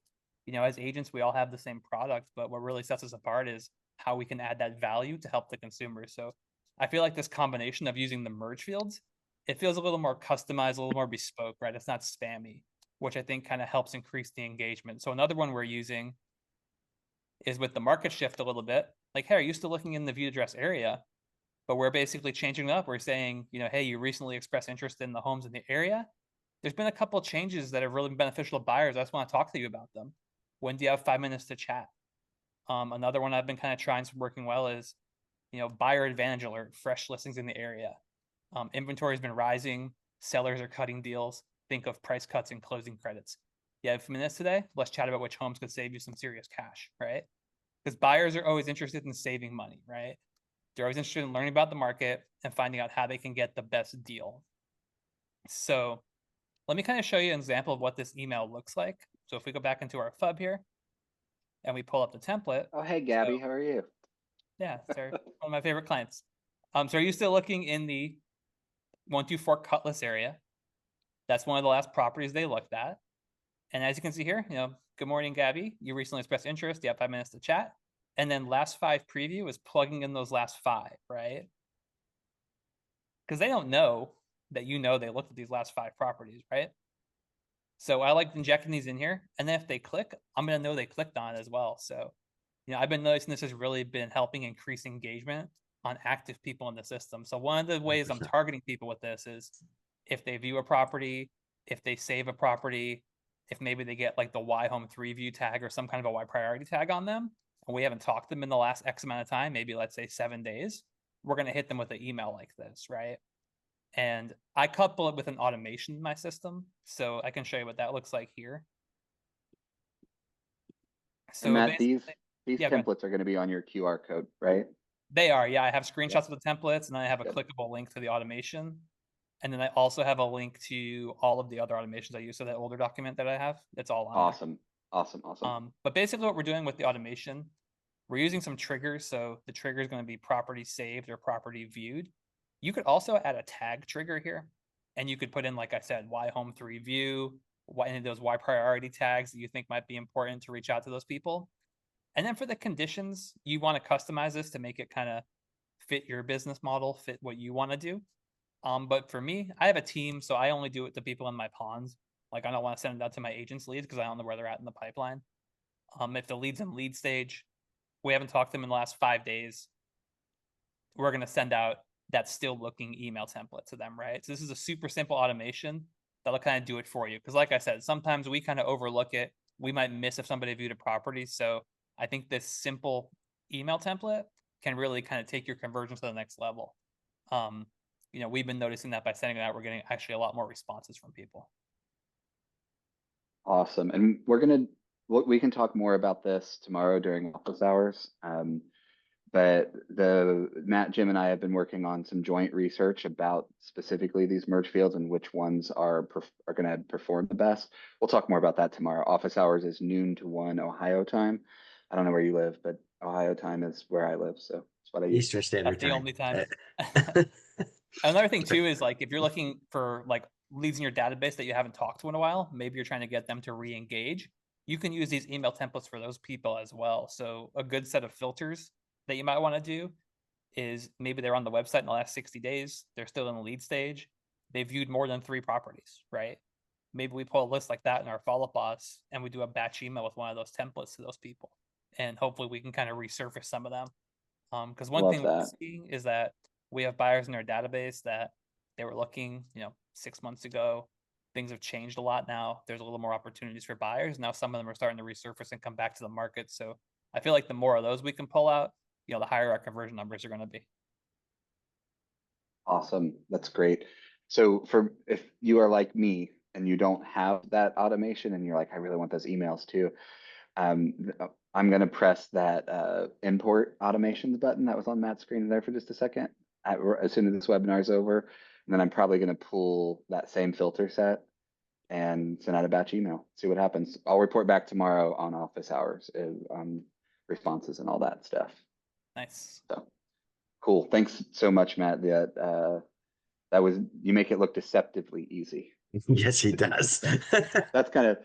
You know, as agents, we all have the same product, but what really sets us apart is how we can add that value to help the consumer. So I feel like this combination of using the merge fields, it feels a little more customized, a little more bespoke, right? It's not spammy, which I think kind of helps increase the engagement. So another one we're using is with the market shift a little bit. Like, hey, are you still looking in the view address area? But we're basically changing it up. We're saying, you know, hey, you recently expressed interest in the homes in the area. There's been a couple of changes that have really been beneficial to buyers. I just want to talk to you about them. When do you have 5 minutes to chat? Another one I've been kind of trying some working well is, you know, buyer advantage alert, fresh listings in the area. Inventory has been rising. Sellers are cutting deals. Think of price cuts and closing credits. You have minutes today? Let's chat about which homes could save you some serious cash, right? Because buyers are always interested in saving money, right? They're always interested in learning about the market and finding out how they can get the best deal. So let me kind of show you an example of what this email looks like. So if we go back into our FUB here and we pull up the template. Oh, hey, Gabby, how are you? Yeah, sorry, one of my favorite clients. So are you still looking in the 124 Cutlass area? That's one of the last properties they looked at. And as you can see here, you know, good morning, Gabby. You recently expressed interest. You have 5 minutes to chat. And then last 5 preview is plugging in those last 5, right? Because they don't know that you know they looked at these last 5 properties, right? So I like injecting these in here. And then if they click, I'm going to know they clicked on it as well. So, you know, I've been noticing this has really been helping increase engagement on active people in the system. So one of the ways I'm targeting people with this is if they view a property, if they save a property, if maybe they get like the Y Home 3 view tag or some kind of a Y priority tag on them, and we haven't talked to them in the last X amount of time, maybe let's say 7 days, we're going to hit them with an email like this, right? And I couple it with an automation in my system. So I can show you what that looks like here. So and Matt, these yeah, templates are going to be on your QR code, right? They are, yeah. I have screenshots of the templates, and then I have a clickable link to the automation. And then I also have a link to all of the other automations I use. So that older document that I have, it's all on there. Awesome. But basically what we're doing with the automation, we're using some triggers. So the trigger is going to be property saved or property viewed. You could also add a tag trigger here. And you could put in, like I said, Y Home 3 view, any of those Y priority tags that you think might be important to reach out to those people. And then for the conditions, you want to customize this to make it kind of fit your business model, fit what you want to do. But for me, I have a team, so I only do it to people in my ponds. Like I don't want to send it out to my agents' leads because I don't know where they're at in the pipeline. If the lead's in lead stage, we haven't talked to them in the last 5 days, we're going to send out that still looking email template to them, right? So this is a super simple automation that'll kind of do it for you. Because like I said, sometimes we kind of overlook it. We might miss if somebody viewed a property. So I think this simple email template can really kind of take your conversions to the next level. You know, we've been noticing that by sending it out, we're getting actually a lot more responses from people. Awesome. And we can talk more about this tomorrow during office hours. But Matt, Jim, and I have been working on some joint research about specifically these merge fields and which ones are going to perform the best. We'll talk more about that tomorrow. Office hours is noon to 1 Ohio time. I don't know where you live, but Ohio time is where I live, so that's what I use. Eastern Standard Time. That's the only time. Another thing too is like if you're looking for like leads in your database that you haven't talked to in a while, maybe you're trying to get them to re-engage. You can use these email templates for those people as well. So a good set of filters that you might want to do is maybe they're on the website in the last 60 days. They're still in the lead stage. They viewed more than 3 properties, right? Maybe we pull a list like that in our follow-up boss and we do a batch email with one of those templates to those people. And hopefully we can kind of resurface some of them. Because one thing we're seeing is that we have buyers in our database that they were looking, you know, 6 months ago. Things have changed a lot now. There's a little more opportunities for buyers. Now some of them are starting to resurface and come back to the market. So I feel like the more of those we can pull out, you know, the higher our conversion numbers are going to be. Awesome. That's great. So if you are like me and you don't have that automation and you're like, I really want those emails too, I'm going to press that import automations button that was on Matt's screen there for just a second as soon as this webinar is over. And then I'm probably going to pull that same filter set and send out a batch email, see what happens. I'll report back tomorrow on office hours, responses and all that stuff. Nice. So cool. Thanks so much, Matt. That was, you make it look deceptively easy. Yes, he does. That's kind of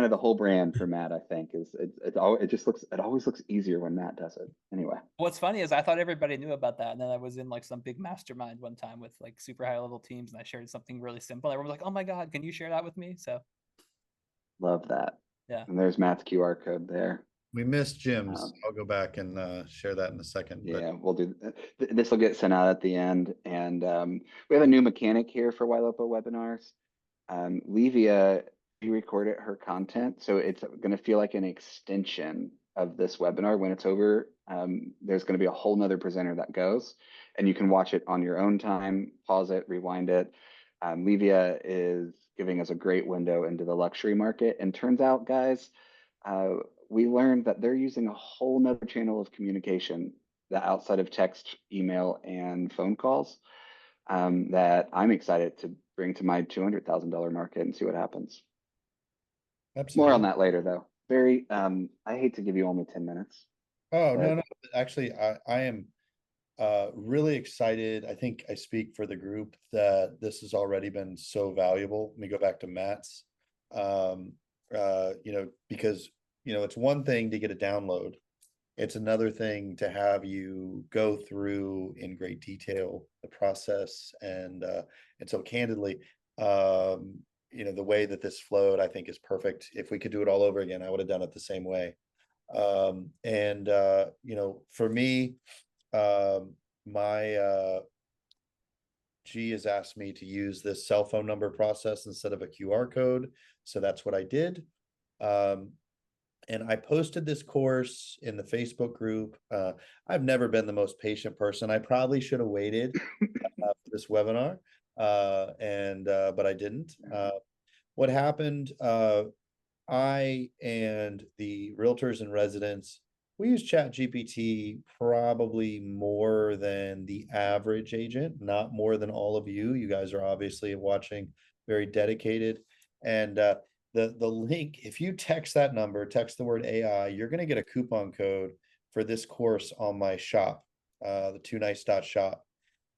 the whole brand for Matt, I think, is it always looks easier when Matt does it. Anyway. What's funny is I thought everybody knew about that, and then I was in like some big mastermind one time with like super high level teams, and I shared something really simple. Everyone was like, "Oh my God, can you share that with me?" So love that. Yeah. And there's Matt's QR code there. We missed Jim's. I'll go back and share that in a second. Yeah, we'll do this. Will get sent out at the end, and we have a new mechanic here for Ylopo webinars. Livia pre-recorded her content, so it's going to feel like an extension of this webinar. When it's over, there's going to be a whole nother presenter that goes, and you can watch it on your own time, pause it, rewind it. Livia is giving us a great window into the luxury market, and turns out, guys, we learned that they're using a whole nother channel of communication that outside of text, email, and phone calls that I'm excited to bring to my $200,000 market and see what happens. Absolutely. More on that later, though. Very, I hate to give you only 10 minutes. Oh, no. Actually, I am really excited. I think I speak for the group that this has already been so valuable. Let me go back to Matt's, because, it's one thing to get a download. It's another thing to have you go through in great detail the process. And so candidly, the way that this flowed, I think is perfect. If we could do it all over again, I would have done it the same way. For me, my G has asked me to use this cell phone number process instead of a QR code. So that's what I did. And I posted this course in the Facebook group. I've never been the most patient person. I probably should have waited for this webinar, but I didn't. What happened, I and the realtors and residents, we use ChatGPT probably more than the average agent, not more than all of you. You guys are obviously watching, very dedicated. And the link, if you text that number, text the word AI, you're going to get a coupon code for this course on my shop, the toonice.shop.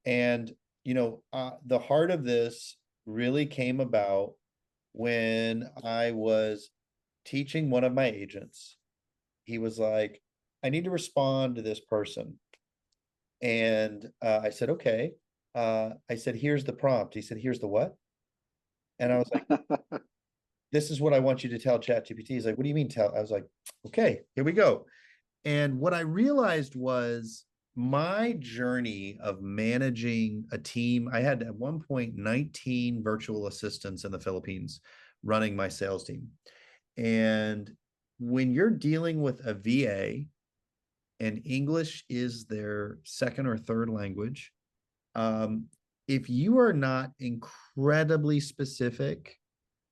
And, the heart of this really came about when I was teaching one of my agents. He was like, I need to respond to this person. And I said, okay. I said, here's the prompt. He said, here's the what? And I was like, this is what I want you to tell ChatGPT. He's like, what do you mean tell? I was like, okay, here we go. And what I realized was my journey of managing a team. I had at one point 19 virtual assistants in the Philippines running my sales team. And when you're dealing with a VA and English is their second or third language, if you are not incredibly specific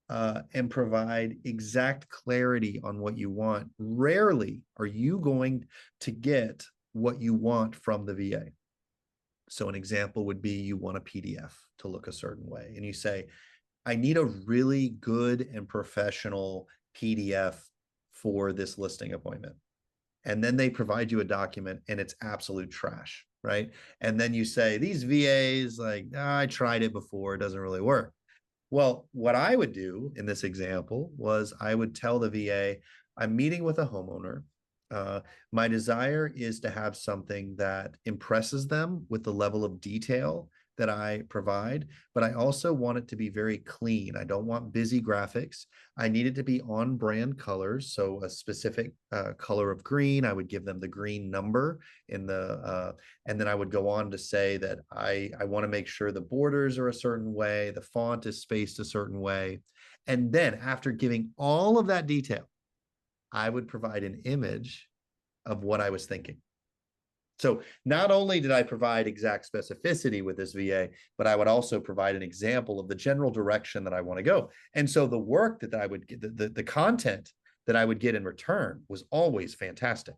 and provide exact clarity on what you want, rarely are you going to get what you want from the VA. So an example would be you want a PDF to look a certain way. And you say, I need a really good and professional PDF for this listing appointment. And then they provide you a document and it's absolute trash, right? And then you say, these VAs, like, I tried it before, it doesn't really work. Well, what I would do in this example was I would tell the VA, I'm meeting with a homeowner. My desire is to have something that impresses them with the level of detail that I provide, but I also want it to be very clean. I don't want busy graphics. I need it to be on brand colors. So a specific color of green, I would give them the green number in the, and then I would go on to say that I want to make sure the borders are a certain way, the font is spaced a certain way. And then after giving all of that detail, I would provide an image of what I was thinking. So not only did I provide exact specificity with this VA, but I would also provide an example of the general direction that I want to go. And so the work that I would get, the content that I would get in return was always fantastic.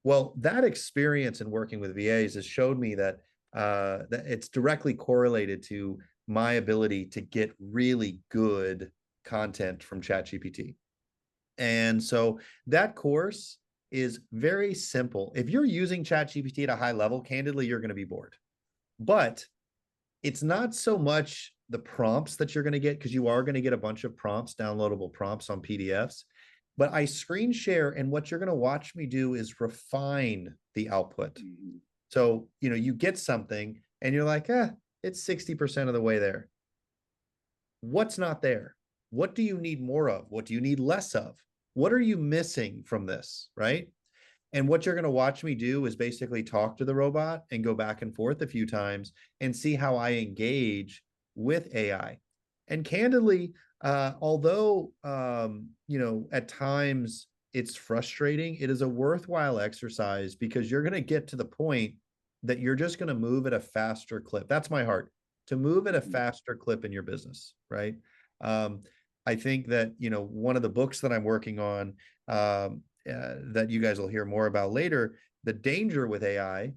Well, that experience in working with VAs has showed me that that it's directly correlated to my ability to get really good content from ChatGPT. And so that course is very simple. If you're using ChatGPT at a high level, candidly, you're going to be bored. But it's not so much the prompts that you're going to get, because you are going to get a bunch of prompts, downloadable prompts on PDFs. But I screen share, and what you're going to watch me do is refine the output. Mhm. So, you get something and you're like, it's 60% of the way there. What's not there? What do you need more of? What do you need less of? What are you missing from this, right? And what you're going to watch me do is basically talk to the robot and go back and forth a few times and see how I engage with AI. And candidly, although, at times it's frustrating, it is a worthwhile exercise, because you're going to get to the point that you're just going to move at a faster clip. That's my heart, to move at a faster clip in your business, right? I think that, one of the books that I'm working on, that you guys will hear more about later, the danger with AI,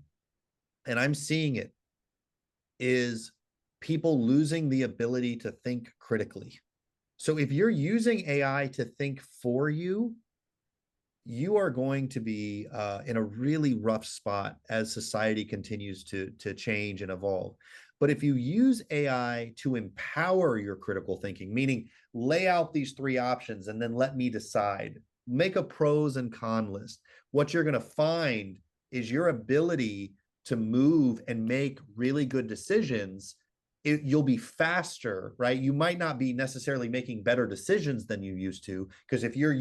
and I'm seeing it, is people losing the ability to think critically. So if you're using AI to think for you, you are going to be in a really rough spot as society continues to change and evolve. But if you use AI to empower your critical thinking, meaning lay out these 3 options and then let me decide, make a pros and con list, what you're going to find is your ability to move and make really good decisions. You'll be faster, right? You might not be necessarily making better decisions than you used to, because if you're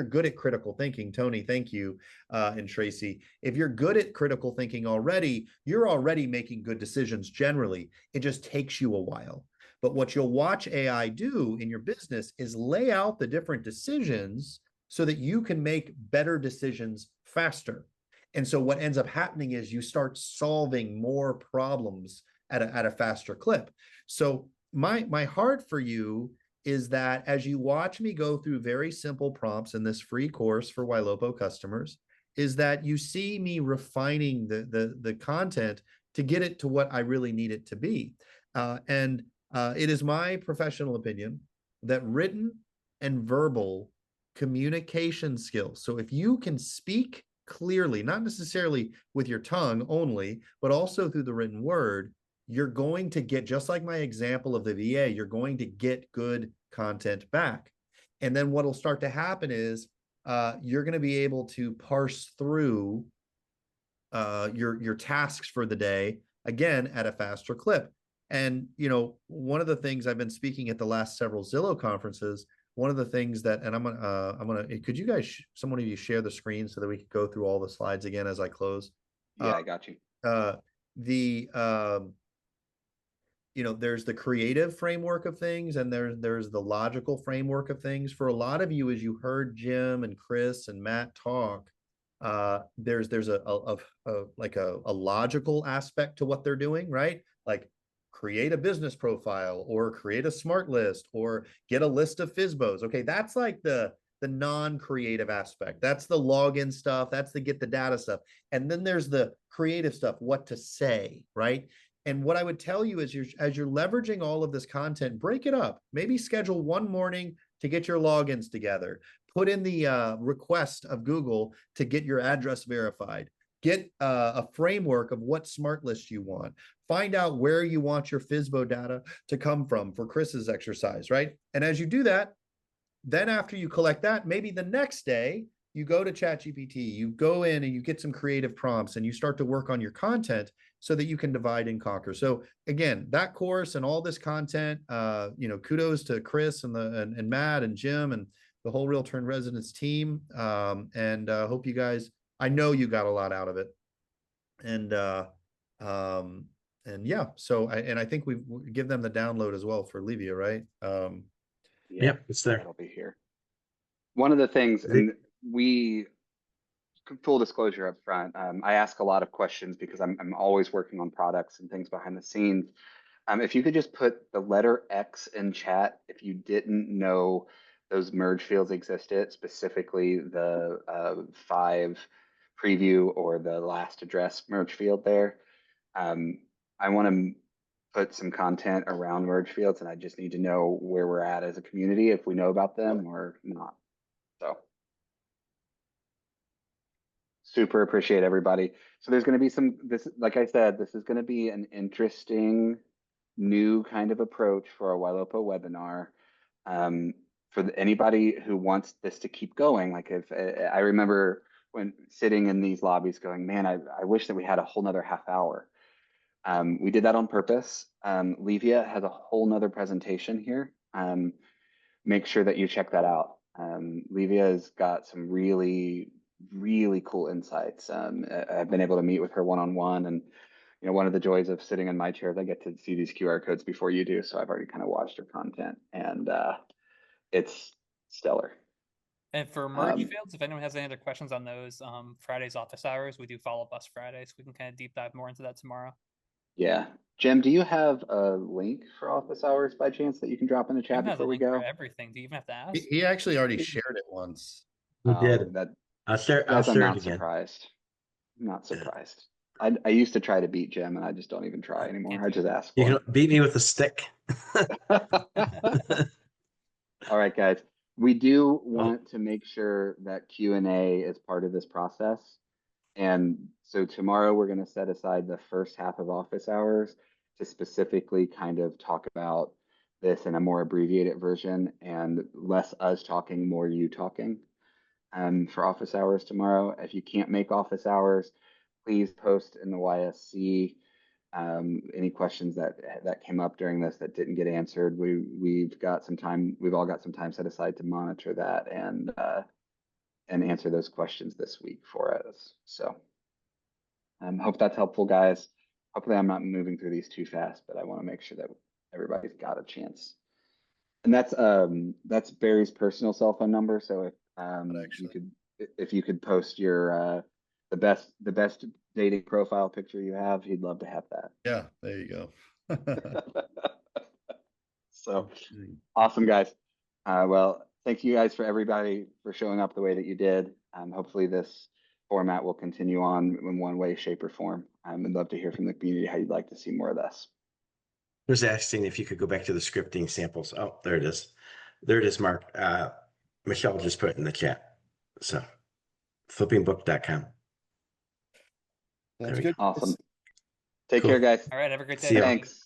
good at critical thinking, Tony, thank you, and Tracy, if you're good at critical thinking already, you're already making good decisions generally. It just takes you a while. But what you'll watch AI do in your business is lay out the different decisions so that you can make better decisions faster. And so what ends up happening is you start solving more problems at a faster clip. So my heart for you is that as you watch me go through very simple prompts in this free course for Ylopo customers, is that you see me refining the content to get it to what I really need it to be. And it is my professional opinion that written and verbal communication skills, so if you can speak clearly, not necessarily with your tongue only, but also through the written word, you're going to get, just like my example of the VA, you're going to get good content back. And then what will start to happen is you're going to be able to parse through your tasks for the day, again, at a faster clip. And, one of the things I've been speaking at the last several Zillow conferences, one of the things that, and I'm gonna, could you guys, someone of you share the screen so that we could go through all the slides again as I close? Yeah, I got you. There's the creative framework of things, and there's the logical framework of things. For a lot of you, as you heard Jim and Chris and Matt talk, there's a logical aspect to what they're doing, right? Like create a business profile, or create a smart list, or get a list of FSBOs. Okay, that's like the non-creative aspect. That's the login stuff. That's the get the data stuff. And then there's the creative stuff, what to say, right? And what I would tell you is, as you're leveraging all of this content, break it up. Maybe schedule one morning to get your logins together. Put in the request of Google to get your address verified. Get a framework of what smart list you want. Find out where you want your FSBO data to come from for Chris's exercise, right? And as you do that, then after you collect that, maybe the next day, you go to ChatGPT, you go in and you get some creative prompts, and you start to work on your content so that you can divide and conquer. So again, that course and all this content, kudos to Chris and Matt and Jim and the whole Realtor in Residence team. And hope you guys, I know you got a lot out of it. And yeah, so I think we give them the download as well for Livia, right? Yep, it's there. That'll be here. One of the things, and we, full disclosure up front, I ask a lot of questions because I'm always working on products and things behind the scenes. If you could just put the letter X in chat if you didn't know those merge fields existed, specifically the 5 preview or the last address merge field there. I want to put some content around merge fields, and I just need to know where we're at as a community, if we know about them or not. So super appreciate everybody. So there's going to be like I said, this is going to be an interesting new kind of approach for a Ylopo webinar. For anybody who wants this to keep going, like if I remember when sitting in these lobbies going, man, I wish that we had a whole nother half hour. We did that on purpose. Livia has a whole nother presentation here. Make sure that you check that out. Livia has got some really, really cool insights. I've been able to meet with her one-on-one, and you know, one of the joys of sitting in my chair is I get to see these QR codes before you do. So I've already kind of watched her content, and it's stellar. And for merge fields, if anyone has any other questions on those, Friday's office hours, we do follow bus Friday, so we can kind of deep dive more into that tomorrow. Yeah. Jim, do you have a link for office hours by chance that you can drop in the chat before we go? For everything. Do you even have to ask? He actually already shared it once. We did. That, I'll share I'm it not again. surprised. I'm not surprised. I used to try to beat Jim, and I just don't even try anymore. I just ask for You him. can beat me with a stick. All right, guys. We do want to make sure that Q&A is part of this process. And so tomorrow we're going to set aside the first half of office hours to specifically kind of talk about this in a more abbreviated version, and less us talking, more you talking for office hours tomorrow. If you can't make office hours, please post in the YSC any questions that came up during this that didn't get answered. We've got some time. We've all got some time set aside to monitor that and answer those questions this week for us. So hope that's helpful, guys. Hopefully I'm not moving through these too fast, but I want to make sure that everybody's got a chance. And that's Barry's personal cell phone number. So if you could post your the best dating profile picture you have, he'd love to have that. Yeah, there you go. So awesome, guys. Well, thank you guys for everybody for showing up the way that you did. Hopefully this format will continue on in one way, shape, or form. I'd love to hear from the community how you'd like to see more of this. I was asking if you could go back to the scripting samples. Oh, there it is. There it is, Mark. Michelle just put it in the chat. So flippingbook.com. That's good. Awesome. Take care, guys. All right. Have a great day. See ya. Thanks.